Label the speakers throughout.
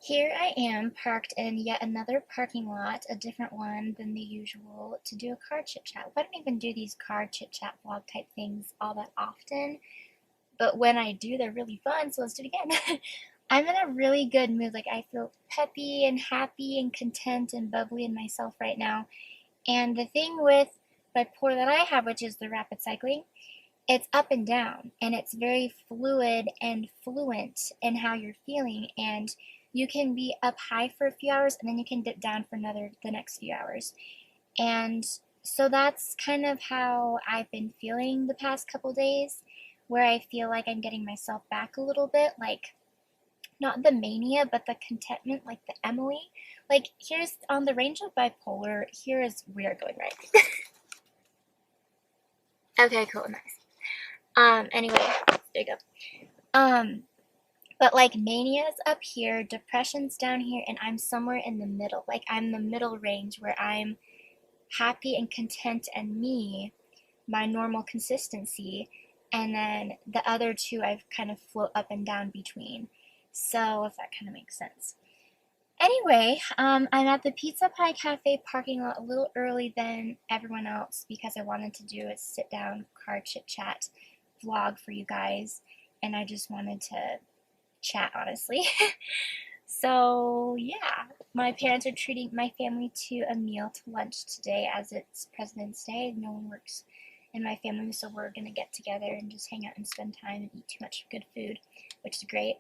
Speaker 1: Here I am parked in yet another parking lot, a different one than the usual, to do a car chit chat. I don't even do these car chit chat vlog type things all that often, but when I do, they're really fun, so let's do it again. I'm in a really good mood. Like, I feel peppy and happy and content and bubbly in myself right now. And the thing with bipolar that I have, which is the rapid cycling, it's up and down, and it's very fluid and fluent in how you're feeling, and you can be up high for a few hours and then you can dip down for the next few hours. And so that's kind of how I've been feeling the past couple days, where I feel like I'm getting myself back a little bit, like not the mania but the contentment, like the Emily. Like, here's on the range of bipolar, here is we are going right. Okay, cool, nice. Anyway, there you go. But like, mania's up here, depression's down here, and I'm somewhere in the middle. Like, I'm the middle range where I'm happy and content and me, my normal consistency, and then the other two I've kind of float up and down between. So if that kind of makes sense. Anyway, I'm at the Pizza Pie Cafe parking lot a little early than everyone else because I wanted to do a sit down car chit chat vlog for you guys, and I just wanted to chat, honestly. So yeah, my parents are treating my family to a meal to lunch today, as it's President's Day. No one works in my family, so we're gonna get together and just hang out and spend time and eat too much good food, which is great.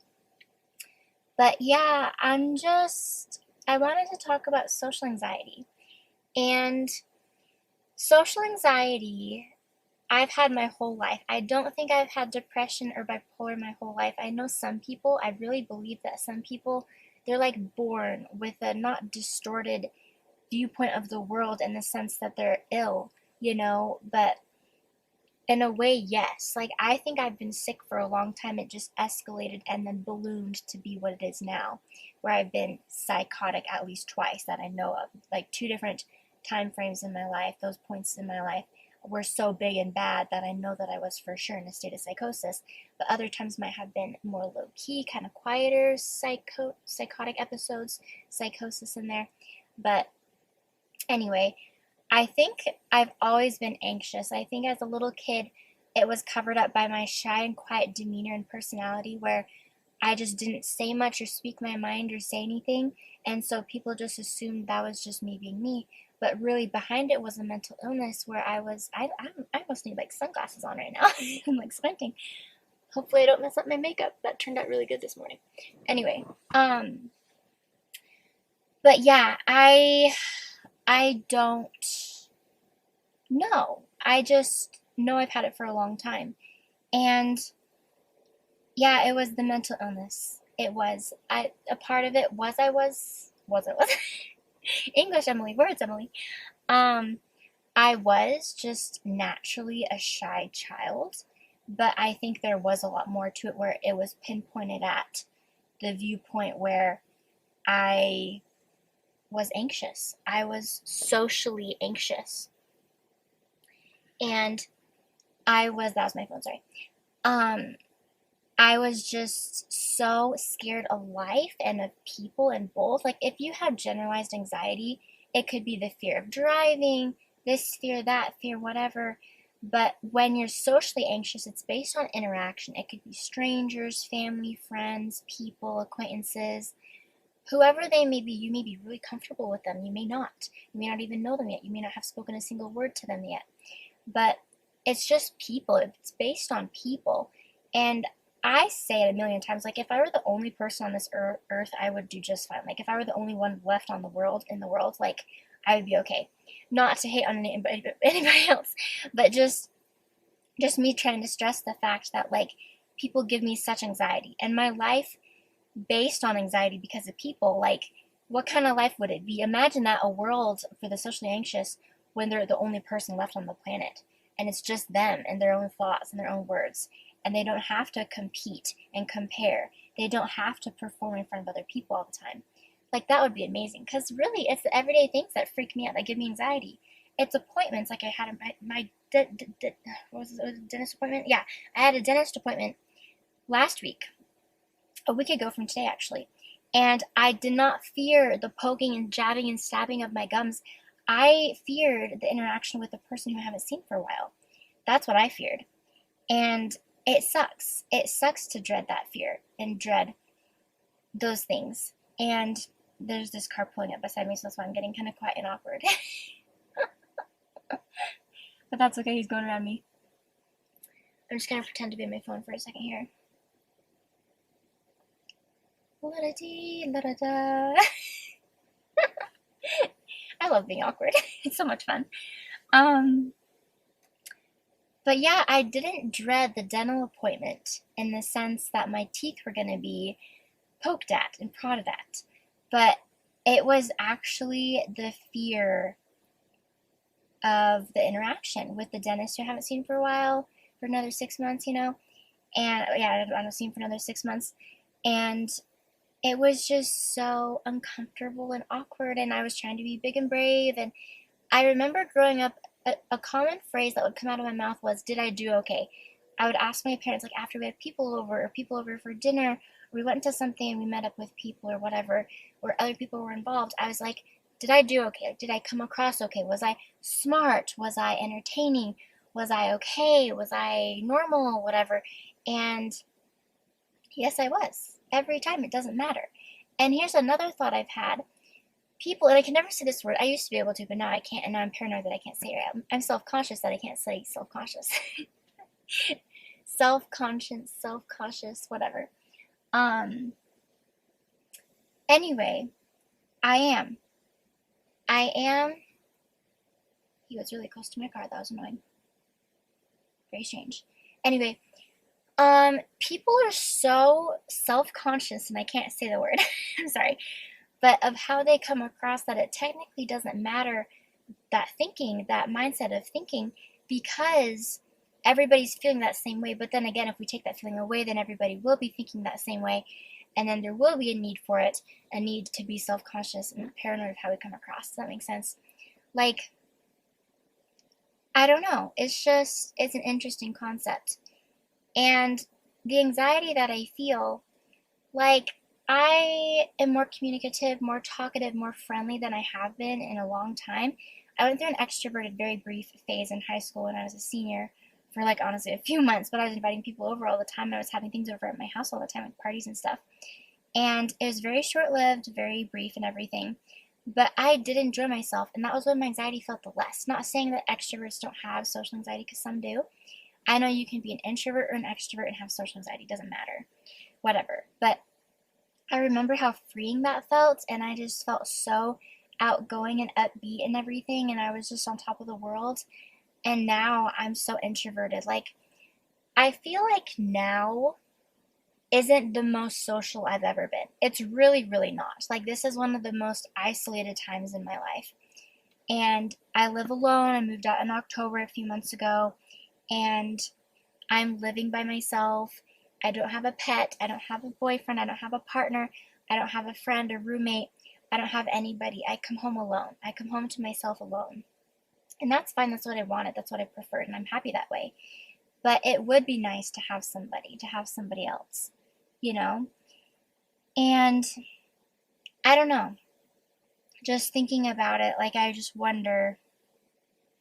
Speaker 1: But yeah, I wanted to talk about social anxiety. And social anxiety, I've had my whole life. I don't think I've had depression or bipolar my whole life. I know some people, I really believe that some people, they're like born with a not distorted viewpoint of the world in the sense that they're ill, but in a way, yes. Like, I think I've been sick for a long time. It just escalated and then ballooned to be what it is now, where I've been psychotic at least twice that I know of. Like, two different time frames in my life, those points in my life were so big and bad that I know that I was for sure in a state of psychosis. But other times might have been more low key, kind of quieter psychotic episodes, psychosis in there. But anyway, I think I've always been anxious. I think as a little kid, it was covered up by my shy and quiet demeanor and personality, where I just didn't say much or speak my mind or say anything. And so people just assumed that was just me being me. But really, behind it was a mental illness where I almost need like sunglasses on right now. I'm like squinting. Hopefully, I don't mess up my makeup. That turned out really good this morning. Anyway, but yeah, I don't know. I just know I've had it for a long time. And yeah, it was the mental illness. It was. A part of it was English, Emily, words, Emily. Um, I was just naturally a shy child, but I think there was a lot more to it, where it was pinpointed at the viewpoint where I was anxious. I was socially anxious. And that was my phone, sorry. Um, I was just so scared of life and of people and both. Like, if you have generalized anxiety, it could be the fear of driving, this fear, that fear, whatever. But when you're socially anxious, it's based on interaction. It could be strangers, family, friends, people, acquaintances, whoever they may be. You may be really comfortable with them. You may not. You may not even know them yet. You may not have spoken a single word to them yet. But it's just people. It's based on people. And I say it a million times, like, if I were the only person on this earth, I would do just fine. Like, if I were the only one left on in the world, like, I would be okay. Not to hate on anybody else, but just me trying to stress the fact that, like, people give me such anxiety, and my life based on anxiety because of people. Like, what kind of life would it be? Imagine that, a world for the socially anxious, when they're the only person left on the planet, and it's just them and their own thoughts and their own words, and they don't have to compete and compare. They don't have to perform in front of other people all the time. Like, that would be amazing, because really, it's the everyday things that freak me out, that give me anxiety. It's appointments, like I had what was it, a dentist appointment? Yeah, I had a dentist appointment last week, a week ago from today, actually. And I did not fear the poking and jabbing and stabbing of my gums. I feared the interaction with a person who I haven't seen for a while. That's what I feared. And it sucks. It sucks to dread that fear and dread those things. And there's this car pulling up beside me, so that's why I'm getting kind of quiet and awkward. But that's okay, he's going around me. I'm just gonna pretend to be on my phone for a second here. La-da-dee, la-da-da. I love being awkward. It's so much fun. But yeah, I didn't dread the dental appointment in the sense that my teeth were going to be poked at and prodded at. But it was actually the fear of the interaction with the dentist who I haven't seen for a while, for another 6 months, you know? And yeah, I haven't seen for another 6 months. And it was just so uncomfortable and awkward, and I was trying to be big and brave. And I remember growing up, a common phrase that would come out of my mouth was, "Did I do okay?" I would ask my parents, like after we had people over for dinner, or we went into something and we met up with people or whatever, or other people were involved. I was like, "Did I do okay? Like, did I come across okay? Was I smart? Was I entertaining? Was I okay? Was I normal? Whatever." And yes, I was. Every time, it doesn't matter. And here's another thought I've had. People, and I can never say this word. I used to be able to, but now I can't, and now I'm paranoid that I can't say it right. I'm self-conscious that I can't say self-conscious. Self-conscious, self-cautious, whatever. Anyway, I am. He was really close to my car. That was annoying. Very strange. Anyway, people are so self-conscious, and I can't say the word. I'm sorry. But of how they come across, that it technically doesn't matter, that thinking, that mindset of thinking, because everybody's feeling that same way. But then again, if we take that feeling away, then everybody will be thinking that same way, and then there will be a need for it, a need to be self-conscious and paranoid of how we come across. Does that make sense? Like, I don't know. It's an interesting concept. And the anxiety that I feel, like, I am more communicative, more talkative, more friendly than I have been in a long time. I went through an extroverted, very brief phase in high school when I was a senior for, like, honestly a few months, but I was inviting people over all the time, and I was having things over at my house all the time, like parties and stuff. And it was very short-lived, very brief and everything. But I did enjoy myself, and that was when my anxiety felt the less. Not saying that extroverts don't have social anxiety, because some do. I know you can be an introvert or an extrovert and have social anxiety. It doesn't matter. Whatever. But I remember how freeing that felt, and I just felt so outgoing and upbeat and everything, and I was just on top of the world. And now I'm so introverted. Like, I feel like now isn't the most social I've ever been. It's really, really not. Like, this is one of the most isolated times in my life. And I live alone. I moved out in October a few months ago, and I'm living by myself. I don't have a pet. I don't have a boyfriend. I don't have a partner. I don't have a friend or roommate. I don't have anybody. I come home alone. I come home to myself alone. And that's fine. That's what I wanted. That's what I preferred. And I'm happy that way. But it would be nice to have somebody else, you know? And I don't know. Just thinking about it, like, I just wonder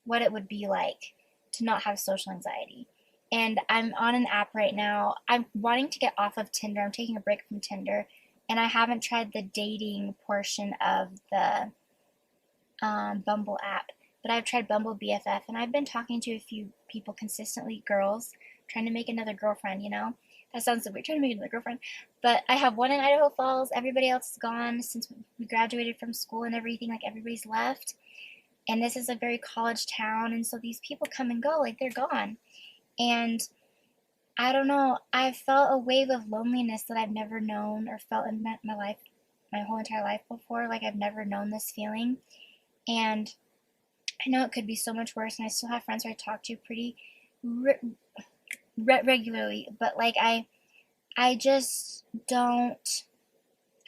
Speaker 1: what it would be like to not have social anxiety. And I'm on an app right now. I'm wanting to get off of Tinder. I'm taking a break from Tinder. And I haven't tried the dating portion of the Bumble app. But I've tried Bumble BFF. And I've been talking to a few people consistently, girls, trying to make another girlfriend, you know? That sounds so weird, trying to make another girlfriend. But I have one in Idaho Falls. Everybody else is gone since we graduated from school and everything. Like, everybody's left. And this is a very college town. And so these people come and go. Like, they're gone. And I don't know, I've felt a wave of loneliness that I've never known or felt in my life, my whole entire life before. Like, I've never known this feeling. And I know it could be so much worse, and I still have friends who I talk to pretty regularly. But, like, I just don't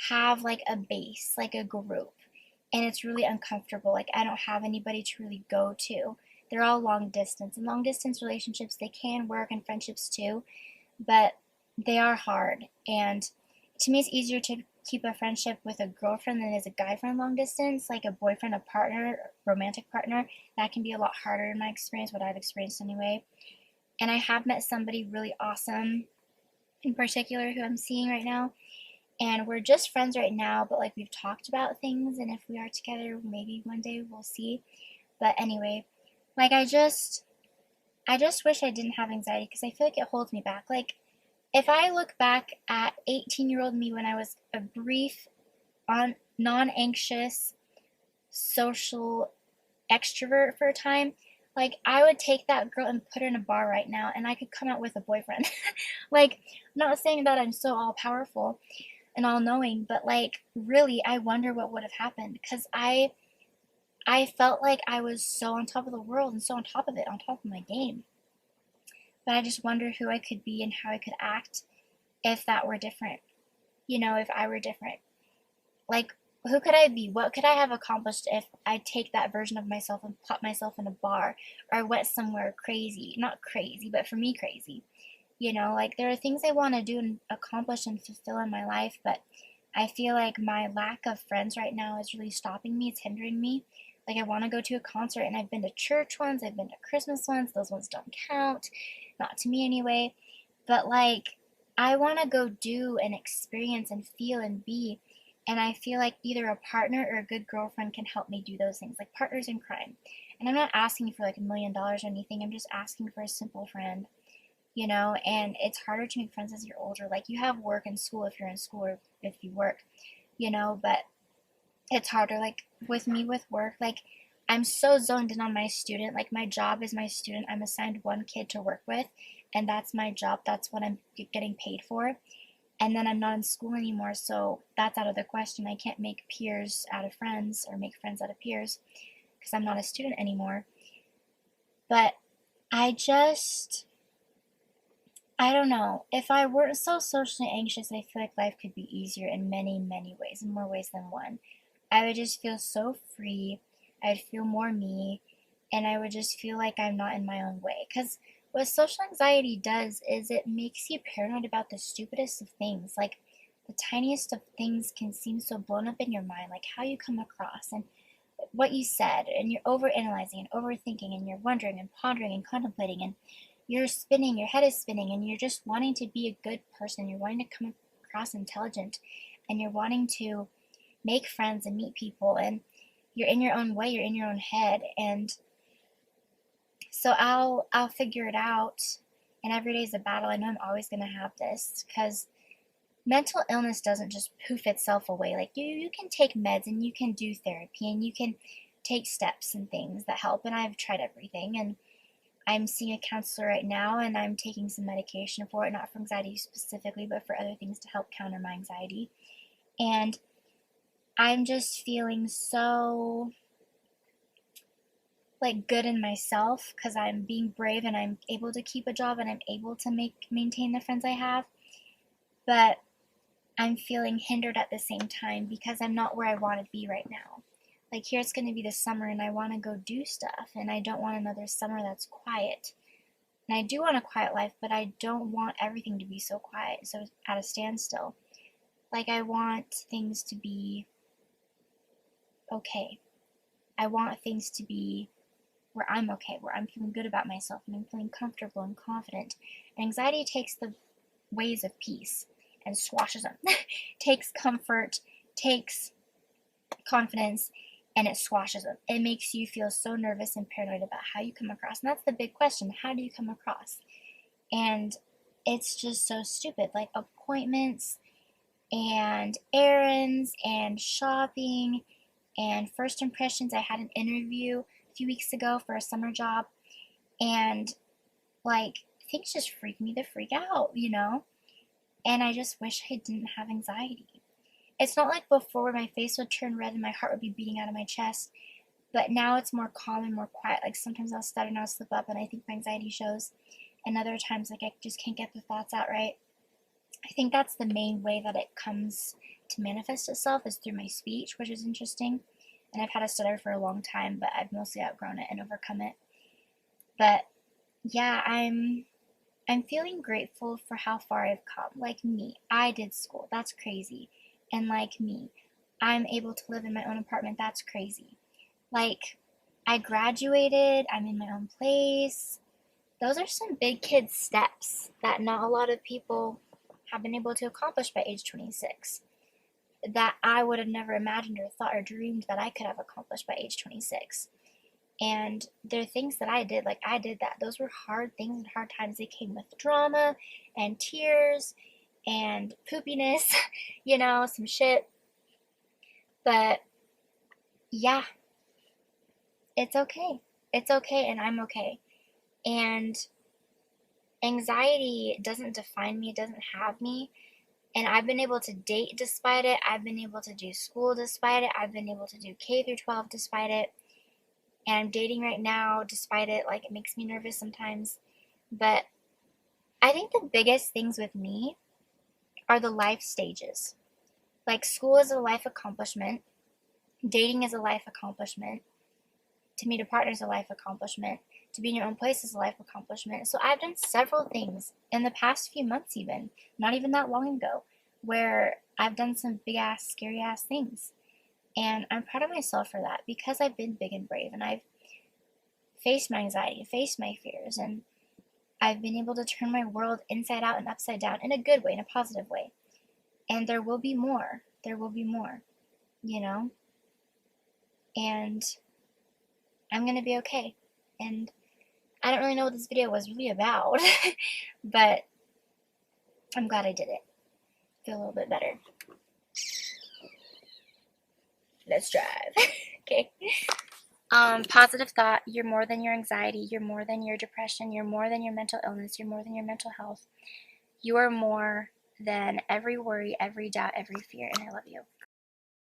Speaker 1: have, like, a base, like a group. And it's really uncomfortable. Like, I don't have anybody to really go to. They're all long distance, and long distance relationships, they can work, and friendships too, but they are hard. And to me, it's easier to keep a friendship with a girlfriend than is a guy friend long distance, like a boyfriend, a partner, romantic partner. That can be a lot harder in my experience, what I've experienced anyway. And I have met somebody really awesome in particular who I'm seeing right now. And we're just friends right now, but like we've talked about things, and if we are together, maybe one day we'll see. But anyway, like I just wish I didn't have anxiety because I feel like it holds me back. Like if I look back at 18-year-old me when I was a brief on non-anxious social extrovert for a time, like I would take that girl and put her in a bar right now and I could come out with a boyfriend. Like I'm not saying that I'm so all powerful and all knowing, but like really I wonder what would have happened because I felt like I was so on top of the world and so on top of it, on top of my game. But I just wonder who I could be and how I could act if that were different. If I were different. Like, who could I be? What could I have accomplished if I take that version of myself and put myself in a bar or I went somewhere crazy? Not crazy, but for me, crazy. Like there are things I want to do and accomplish and fulfill in my life, but I feel like my lack of friends right now is really stopping me. It's hindering me. Like I want to go to a concert and I've been to church ones, I've been to Christmas ones. Those ones don't count. Not to me anyway. But like I want to go do and experience and feel and be. And I feel like either a partner or a good girlfriend can help me do those things, like partners in crime. And I'm not asking for like $1 million or anything. I'm just asking for a simple friend, and it's harder to make friends as you're older. Like you have work and school if you're in school or if you work, but it's harder. Like with me with work, like I'm so zoned in on my student. Like my job is my student. I'm assigned one kid to work with, and that's my job. That's what I'm getting paid for. And then I'm not in school anymore, so that's out of the question. I can't make peers out of friends or make friends out of peers because I'm not a student anymore. But I don't know. If I weren't so socially anxious, I feel like life could be easier in many, many ways, in more ways than one. I would just feel so free. I'd feel more me, and I would just feel like I'm not in my own way. Because what social anxiety does is it makes you paranoid about the stupidest of things. Like the tiniest of things can seem so blown up in your mind, like how you come across and what you said, and you're overanalyzing and overthinking, and you're wondering and pondering and contemplating, and you're spinning, your head is spinning, and you're just wanting to be a good person. You're wanting to come across intelligent, and you're wanting to make friends and meet people, and you're in your own way, you're in your own head, and so I'll figure it out. And every day is a battle. I know I'm always gonna have this because mental illness doesn't just poof itself away. Like you can take meds and you can do therapy and you can take steps and things that help. And I've tried everything, and I'm seeing a counselor right now, and I'm taking some medication for it, not for anxiety specifically, but for other things to help counter my anxiety. And I'm just feeling so like good in myself because I'm being brave and I'm able to keep a job and I'm able to maintain the friends I have. But I'm feeling hindered at the same time because I'm not where I want to be right now. Like here it's going to be the summer and I want to go do stuff, and I don't want another summer that's quiet. And I do want a quiet life, but I don't want everything to be so quiet, so at a standstill. Like I want things to be okay. I want things to be where I'm okay, where I'm feeling good about myself and I'm feeling comfortable and confident. And anxiety takes the ways of peace and squashes them. Takes comfort, takes confidence, and it squashes them. It makes you feel so nervous and paranoid about how you come across. And that's the big question. How do you come across? And it's just so stupid. Like appointments and errands and shopping and first impressions. I had an interview a few weeks ago for a summer job, and like things just freak me the freak out. And I just wish I didn't have anxiety. It's not like before where my face would turn red and my heart would be beating out of my chest, but now it's more calm and more quiet. Like sometimes I'll stutter and I'll slip up and I think my anxiety shows, and other times like I just can't get the thoughts out right. I think that's the main way that it comes to manifest itself is through my speech, which is interesting. And I've had a stutter for a long time, but I've mostly outgrown it and overcome it. But yeah, I'm feeling grateful for how far I've come. Like me, I did school. That's crazy. and like me. I'm able to live in my own apartment. That's crazy. Like, I graduated, I'm in my own place. Those are some big kid steps that not a lot of people have been able to accomplish by age 26, that I would have never imagined or thought or dreamed that I could have accomplished by age 26. And there are things that I did, like I did that. Those were hard things and hard times. They came with drama and tears and poopiness, some shit. But yeah, it's okay. It's okay, and I'm okay. And anxiety doesn't define me, it doesn't have me. And I've been able to date despite it. I've been able to do school despite it. I've been able to do K through 12 despite it. And I'm dating right now despite it. Like, it makes me nervous sometimes. But I think the biggest things with me are the life stages. Like, school is a life accomplishment. Dating is a life accomplishment. To meet a partner is a life accomplishment. To be in your own place is a life accomplishment. So I've done several things in the past few months, even not even that long ago, where I've done some big ass, scary ass things. And I'm proud of myself for that, because I've been big and brave, and I've faced my anxiety, faced my fears, and I've been able to turn my world inside out and upside down in a good way, in a positive way. And there will be more. There will be more, you know? And I'm going to be okay. And I don't really know what this video was really about, but I'm glad I did it. Feel a little bit better. Let's drive. Okay. Positive thought. You're more than your anxiety. You're more than your depression. You're more than your mental illness. You're more than your mental health. You are more than every worry, every doubt, every fear, and I love you.